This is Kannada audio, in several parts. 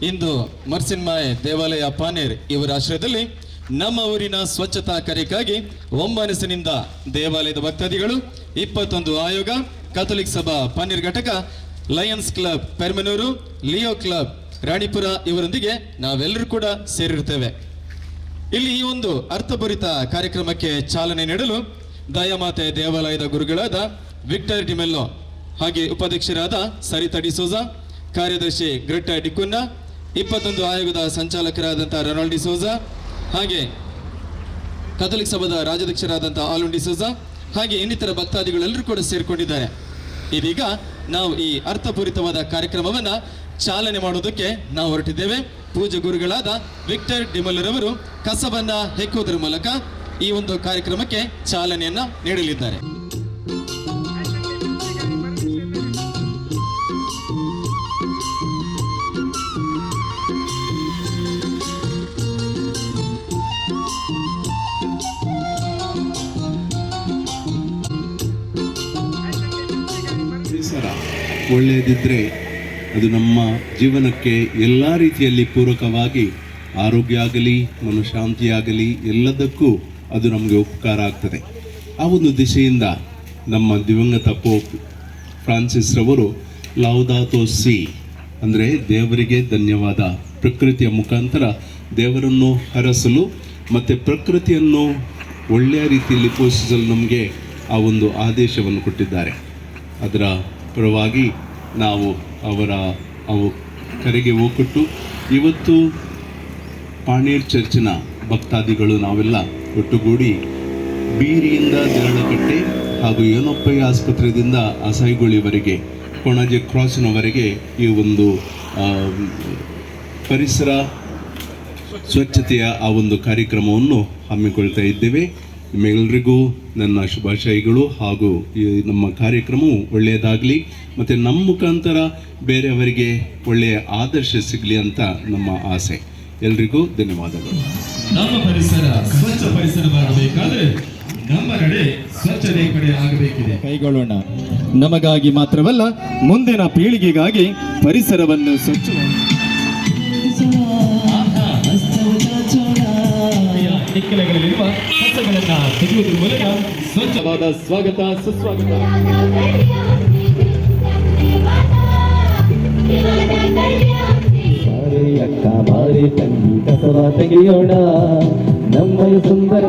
ಇಂದು ಮರ್ಸಿನ್ಮಾಯ್ ದೇವಾಲಯ ಪಾನೇರ್ ಇವರ ಆಶ್ರಯದಲ್ಲಿ ನಮ್ಮ ಊರಿನ ಸ್ವಚ್ಛತಾ ಕಾರ್ಯಕ್ಕಾಗಿ ಒಮ್ಮನಸ್ಸಿನಿಂದ ದೇವಾಲಯದ ಭಕ್ತಾದಿಗಳು 21 ಆಯೋಗ ಕ್ಯಾಥೋಲಿಕ್ ಸಭಾ ಪಾನೇರ್ ಘಟಕ Lions Club Permannur Leo Club Ranipura ಇವರೊಂದಿಗೆ ನಾವೆಲ್ಲರೂ ಕೂಡ ಸೇರಿರ್ತೇವೆ. ಇಲ್ಲಿ ಈ ಒಂದು ಅರ್ಥಭರಿತ ಕಾರ್ಯಕ್ರಮಕ್ಕೆ ಚಾಲನೆ ನೀಡಲು ದಯಾಮಾತೆ ದೇವಾಲಯದ ಗುರುಗಳಾದ ವಿಕ್ಟರ್ ಡಿಮೆಲ್ಲೋ ಹಾಗೆ ಉಪಾಧ್ಯಕ್ಷರಾದ ಸರಿತಾ ಡಿಸೋಜಾ, ಕಾರ್ಯದರ್ಶಿ ಗ್ರೆಟಾ ಡಿಕುನ್ನ, 21 ಆಯೋಗದ ಸಂಚಾಲಕರಾದಂಥ ರೊನಾಲ್ಡ್ ಡಿಸೋಜಾ, ಹಾಗೆ ಕ್ಯಾಥೋಲಿಕ್ ಸಭಾದ ರಾಜ್ಯಾಧ್ಯಕ್ಷರಾದಂಥ ಆಲೋನ್ ಡಿಸೋಜಾ, ಹಾಗೆ ಇನ್ನಿತರ ಭಕ್ತಾದಿಗಳೆಲ್ಲರೂ ಕೂಡ ಸೇರಿಕೊಂಡಿದ್ದಾರೆ. ಇದೀಗ ನಾವು ಈ ಅರ್ಥಪೂರಿತವಾದ ಕಾರ್ಯಕ್ರಮವನ್ನು ಚಾಲನೆ ಮಾಡೋದಕ್ಕೆ ನಾವು ಹೊರಟಿದ್ದೇವೆ. ಪೂಜ್ಯ ಗುರುಗಳಾದ ವಿಕ್ಟರ್ ಡಿಮೆಲ್ಲೋರವರು ಕಸವನ್ನ ಹೆಕ್ಕುವುದರ ಮೂಲಕ ಈ ಒಂದು ಕಾರ್ಯಕ್ರಮಕ್ಕೆ ಚಾಲನೆಯನ್ನ ನೀಡಲಿದ್ದಾರೆ. ಒಳ್ಳೆಯದಿದ್ದರೆ ಅದು ನಮ್ಮ ಜೀವನಕ್ಕೆ ಎಲ್ಲ ರೀತಿಯಲ್ಲಿ ಪೂರಕವಾಗಿ ಆರೋಗ್ಯ ಆಗಲಿ ಮನಃಶಾಂತಿಯಾಗಲಿ ಎಲ್ಲದಕ್ಕೂ ಅದು ನಮಗೆ ಉಪಕಾರ ಆಗ್ತದೆ. ಆ ಒಂದು ದಿಶೆಯಿಂದ ನಮ್ಮ ದಿವಂಗತ ಪೋಪ್ ಫ್ರಾನ್ಸಿಸ್ ರವರು ಲೌದಾತೋ ಸಿ ಅಂದರೆ ದೇವರಿಗೆ ಧನ್ಯವಾದ, ಪ್ರಕೃತಿಯ ಮುಖಾಂತರ ದೇವರನ್ನು ಹರಸಲು ಮತ್ತು ಪ್ರಕೃತಿಯನ್ನು ಒಳ್ಳೆಯ ರೀತಿಯಲ್ಲಿ ಪೋಷಿಸಲು ನಮಗೆ ಆ ಒಂದು ಆದೇಶವನ್ನು ಕೊಟ್ಟಿದ್ದಾರೆ. ಅದರ ಪರವಾಗಿ ನಾವು ಅವರ ಕರೆಗೆ ಒಗ್ಗಟ್ಟು ಇವತ್ತು ಪಾಣೇರ್ ಚರ್ಚಿನ ಭಕ್ತಾದಿಗಳು ನಾವೆಲ್ಲ ಒಟ್ಟುಗೂಡಿ ಬೀರಿಯಿಂದ ದೇರಳಕಟ್ಟೆ ಹಾಗೂ ಯೋನಪ್ಪಯ್ಯ ಆಸ್ಪತ್ರೆಯಿಂದ ಅಸಾಯಿಗುಳಿವರೆಗೆ ಕೊಣಾಜೆ ಕ್ರಾಸಿನವರೆಗೆ ಈ ಒಂದು ಪರಿಸರ ಸ್ವಚ್ಛತೆಯ ಆ ಒಂದು ಕಾರ್ಯಕ್ರಮವನ್ನು ಹಮ್ಮಿಕೊಳ್ತಾ ಇದ್ದೇವೆ. ನಿಮ್ಮೆಲ್ಲರಿಗೂ ನನ್ನ ಶುಭಾಶಯಗಳು ಹಾಗೂ ಈ ನಮ್ಮ ಕಾರ್ಯಕ್ರಮವು ಒಳ್ಳೆಯದಾಗಲಿ ಮತ್ತು ನಮ್ಮ ಮುಖಾಂತರ ಬೇರೆಯವರಿಗೆ ಒಳ್ಳೆಯ ಆದರ್ಶ ಸಿಗಲಿ ಅಂತ ನಮ್ಮ ಆಸೆ. ಎಲ್ರಿಗೂ ಧನ್ಯವಾದಗಳು. ನಮ್ಮ ಪರಿಸರ ಸ್ವಚ್ಛ ಪರಿಸರವಾಗಬೇಕಾದ್ರೆ ನಮ್ಮ ನಡೆ ಸ್ವಚ್ಛತೆ ಕಡೆ ಆಗಬೇಕಿದೆ. ಕೈಗೊಳ್ಳೋಣ. ನಮಗಾಗಿ ಮಾತ್ರವಲ್ಲ, ಮುಂದಿನ ಪೀಳಿಗೆಗಾಗಿ ಪರಿಸರವನ್ನು ಸ್ವಚ್ಛ ಇಕ್ಕೆಲೆಗಳಲ್ಲಿರುವ ಕಸಗಳನ್ನು ತೆಗೆಯುವುದರ ಮೂಲಕ ಸ್ವಚ್ಛವಾದ ಸ್ವಾಗತ ಸುಸ್ವಾಗತ. ಅಕ್ಕ ಬಾರಿ ತಂಗಿ ಕಸವ ತೆಗೆಯೋಣ, ನಮ್ಮ ಸುಂದರ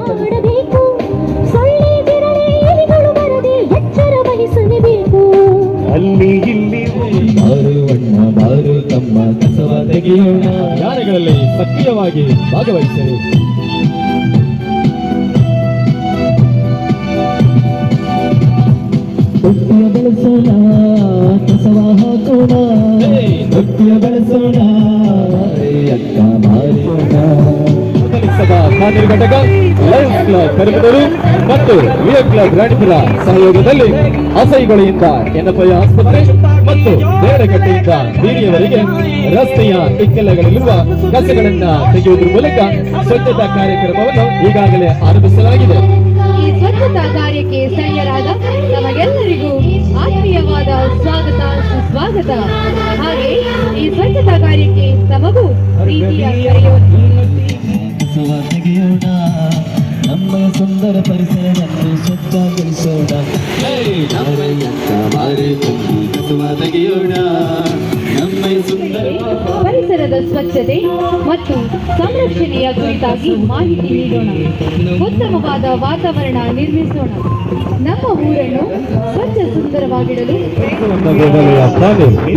ಎಚ್ಚರ ವಹಿಸಲೇಬೇಕು. ಅಲ್ಲಿ ಇಲ್ಲಿ ಬಾರು ಅಣ್ಣ ಬಾರು ತಮ್ಮ ಕಸವ ತೆಗೆಯೋಣ, ಕಾರ್ಯಗಳಲ್ಲಿ ಸಕ್ರಿಯವಾಗಿ ಭಾಗವಹಿಸಲಿ. ತೊಟ್ಟಿಯ ಬೆಳೆಸೋಣ, ಕಸವ ಹಾಕೋಣ, ತೊಟ್ಟಿಯ ಬೆಳೆಸೋಣ, ಅಕ್ಕ ಮಾರಿಯೋಣ. ಸಭಾ ಪಾನೇರ್ ಘಟಕ, ಲಯನ್ಸ್ ಕ್ಲಬ್ ಪೆರ್ಮನೂರು ಮತ್ತು ಲಿಯೋ ಕ್ಲಬ್ ರಾಣಿಪುರ ಸಹಯೋಗದಲ್ಲಿ ಅಸೈಗಳಿಂದ ಎನ್ನಪ್ಪಯ್ಯ ಆಸ್ಪತ್ರೆ ಮತ್ತು ದೇರಗಟ್ಟೆಯಿಂದ ಬೀರಿಯವರೆಗೆ ರಸ್ತೆಯ ಇಕ್ಕೆಲೆಗಳಲ್ಲಿರುವ ಕಸಗಳನ್ನ ತೆಗೆಯುವುದರ ಮೂಲಕ ಸ್ವಚ್ಛತಾ ಕಾರ್ಯಕ್ರಮವನ್ನು ಈಗಾಗಲೇ ಆರಂಭಿಸಲಾಗಿದೆ. ಈ ಸ್ವಚ್ಛತಾ ಕಾರ್ಯಕ್ಕೆ ಸ್ಥಳೀಯರಾದ ನಮಗೆಲ್ಲರಿಗೂ ಆತ್ಮೀಯವಾದ ಸ್ವಾಗತ ಸುಸ್ವಾಗತ. ಹಾಗೆ ಈ ಸ್ವಚ್ಛತಾ ಕಾರ್ಯಕ್ಕೆ ತಮಗೂ ಪ್ರೀತಿಯ ತೆಗೆಯೋಣ, ನಮ್ಮ ಸುಂದರ ಪರಿಸರವನ್ನು ಸ್ವಚ್ಛಗೊಳಿಸೋಣ, ತೆಗೆಯೋಣ ನಮ್ಮ ಸುಂದರ ಪರಿಸರದ ಸ್ವಚ್ಛತೆ ಮತ್ತು ಸಂರಕ್ಷಣೆಯ ಕುರಿತಾಗಿ ಮಾಹಿತಿ ನೀಡೋಣ. ಉತ್ತಮವಾದ ವಾತಾವರಣ ನಿರ್ಮಿಸೋಣ. ನಮ್ಮ ಊರನ್ನು ಸ್ವಚ್ಛ ಸುಂದರವಾಗಿಡಲು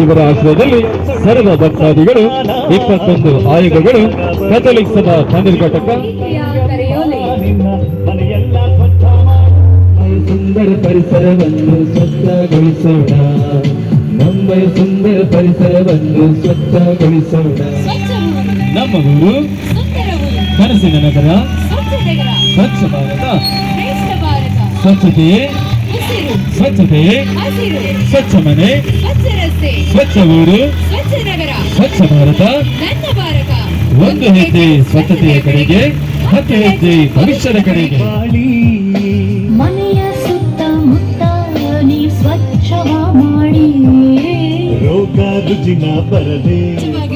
ಇವರ ಆಶ್ರಯದಲ್ಲಿ ಸರ್ವ ಭಕ್ತಾದಿಗಳು 21 ಆಯೋಗಗಳು ಕ್ಯಾಥೋಲಿಕ್ ಸಭಾ ಪಾನೇರ್ ಘಟಕ ಸುಂದರ ಪರಿಸರವನ್ನು ಸ್ವಚ್ಛಗೊಳಿಸೋಣ, ನಮ್ಮ ಸುಂದರ ಪರಿಸರವನ್ನು ಸ್ವಚ್ಛಗೊಳಿಸೋಣ. ನಮ್ಮ ಊರು ಕನಸಿನ ನಗರ, ಸ್ವಚ್ಛ ಭಾರತ, ಸ್ವಚ್ಛತೆಯೇ ಸ್ವಚ್ಛತೆಯೇ ಸ್ವಚ್ಛ ಮನೆ, ಸ್ವಚ್ಛ ಊರು, ಸ್ವಚ್ಛ ಭಾರತ. ಒಂದು ಹೆಜ್ಜೆ ಸ್ವಚ್ಛತೆಯ ಕಡೆಗೆ, 10 ಹೆಜ್ಜೆ ಭವಿಷ್ಯದ ಕಡೆಗೆ. ಮನೆಯ ಸುತ್ತಮುತ್ತ ನೀ ಸ್ವಚ್ಛವ ಮಾಡಿ ರುಜಿನ ಬರದೆ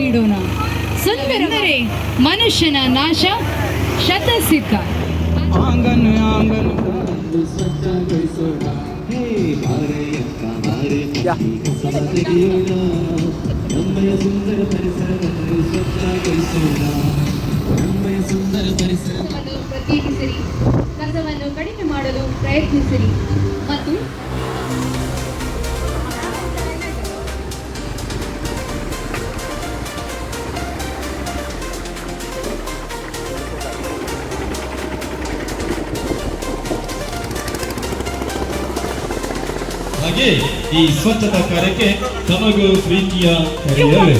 ಇಡೋಣ. ಸುಂದರವೇ ಮನುಷ್ಯನ ನಾಶ ಶತಸಿದ್ಧ. ಆಂಗನ್ ಆಂಗನ್ ಪ್ರತ್ಯೇಕಿಸಿರಿ, ಕಸವನ್ನು ಕಡಿಮೆ ಮಾಡಲು ಪ್ರಯತ್ನಿಸಿರಿ ಮತ್ತು ಹಾಗೆ ಈ ಸ್ವಚ್ಛತಾ ಕಾರ್ಯಕ್ಕೆ ತಮಗೂ ಪ್ರೀತಿಯ ಕರೆಯಲು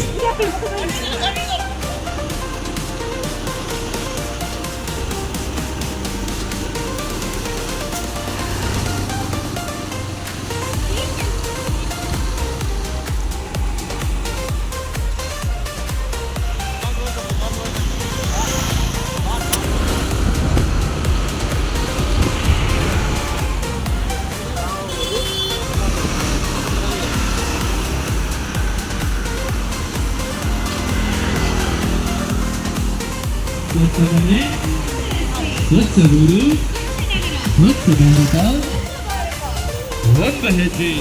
ಸ್ವಚ್ಛ ಊರು ಸ್ವಚ್ಛ ಭಾರತ ಒಂದು ಹೆಜ್ಜೆ.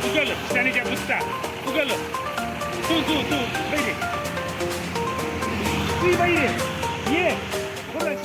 Google, Stanica Busta, Google. Tu, baby. Sí, baby. Yeah. Correct.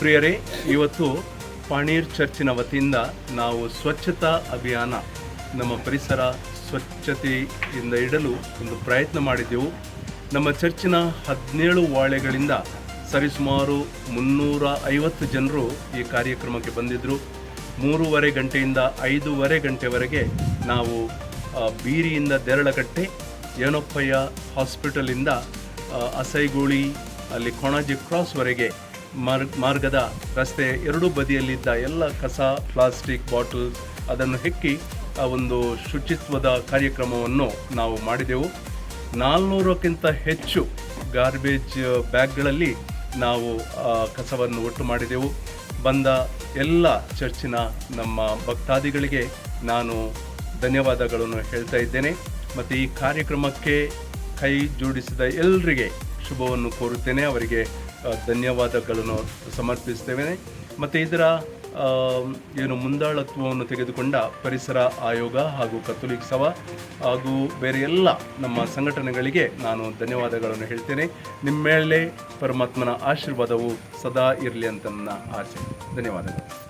ಪ್ರಿಯರೇ, ಇವತ್ತು ಪಾಣೀರ್ ಚರ್ಚಿನ ವತಿಯಿಂದ ನಾವು ಸ್ವಚ್ಛತಾ ಅಭಿಯಾನ, ನಮ್ಮ ಪರಿಸರ ಸ್ವಚ್ಛತೆಯಿಂದ ಇಡಲು ಒಂದು ಪ್ರಯತ್ನ ಮಾಡಿದ್ದೆವು. ನಮ್ಮ ಚರ್ಚಿನ 17 ವಾಳೆಗಳಿಂದ ಸರಿಸುಮಾರು 350 ಜನರು ಈ ಕಾರ್ಯಕ್ರಮಕ್ಕೆ ಬಂದಿದ್ದರು. 3:30 ಗಂಟೆಯಿಂದ 5:30 ಗಂಟೆವರೆಗೆ ನಾವು ಬೀರಿಯಿಂದ ದೇರಳಕಟ್ಟೆ, ಏನಪ್ಪಯ್ಯ ಹಾಸ್ಪಿಟಲಿಂದ ಅಸೈಗೋಳಿ, ಅಲ್ಲಿ ಕೊಣಾಜಿ ಕ್ರಾಸ್ವರೆಗೆ ಮಾರ್ಗದ ರಸ್ತೆ ಎರಡೂ ಬದಿಯಲ್ಲಿದ್ದ ಎಲ್ಲ ಕಸ, ಪ್ಲಾಸ್ಟಿಕ್ ಬಾಟಲ್ ಅದನ್ನು ಹೆಕ್ಕಿ ಒಂದು ಶುಚಿತ್ವದ ಕಾರ್ಯಕ್ರಮವನ್ನು ನಾವು ಮಾಡಿದೆವು. 400ಕ್ಕಿಂತ ಹೆಚ್ಚು ಗಾರ್ಬೇಜ್ ಬ್ಯಾಗ್ಗಳಲ್ಲಿ ನಾವು ಕಸವನ್ನು ಒಟ್ಟು ಮಾಡಿದೆವು. ಬಂದ ಎಲ್ಲ ಚರ್ಚಿನ ನಮ್ಮ ಭಕ್ತಾದಿಗಳಿಗೆ ನಾನು ಧನ್ಯವಾದಗಳನ್ನು ಹೇಳ್ತಾ ಇದ್ದೇನೆ. ಮತ್ತು ಈ ಕಾರ್ಯಕ್ರಮಕ್ಕೆ ಕೈ ಜೋಡಿಸಿದ ಎಲ್ಲರಿಗೆ ಶುಭವನ್ನು ಕೋರುತ್ತೇನೆ, ಅವರಿಗೆ ಧನ್ಯವಾದಗಳನ್ನು ಸಮರ್ಪಿಸ್ತೇವೆ. ಮತ್ತು ಇದರ ಮುಂದಾಳತ್ವವನ್ನು ತೆಗೆದುಕೊಂಡ ಪರಿಸರ ಆಯೋಗ ಹಾಗೂ ಕಥೋಲಿಕ ಸಭಾ ಹಾಗೂ ಬೇರೆ ಎಲ್ಲ ನಮ್ಮ ಸಂಘಟನೆಗಳಿಗೆ ನಾನು ಧನ್ಯವಾದಗಳನ್ನು ಹೇಳ್ತೇನೆ. ನಿಮ್ಮ ಮೇಲೆ ಪರಮಾತ್ಮನ ಆಶೀರ್ವಾದವು ಸದಾ ಇರಲಿ ಅಂತ ನನ್ನ ಆಸೆ. ಧನ್ಯವಾದಗಳು.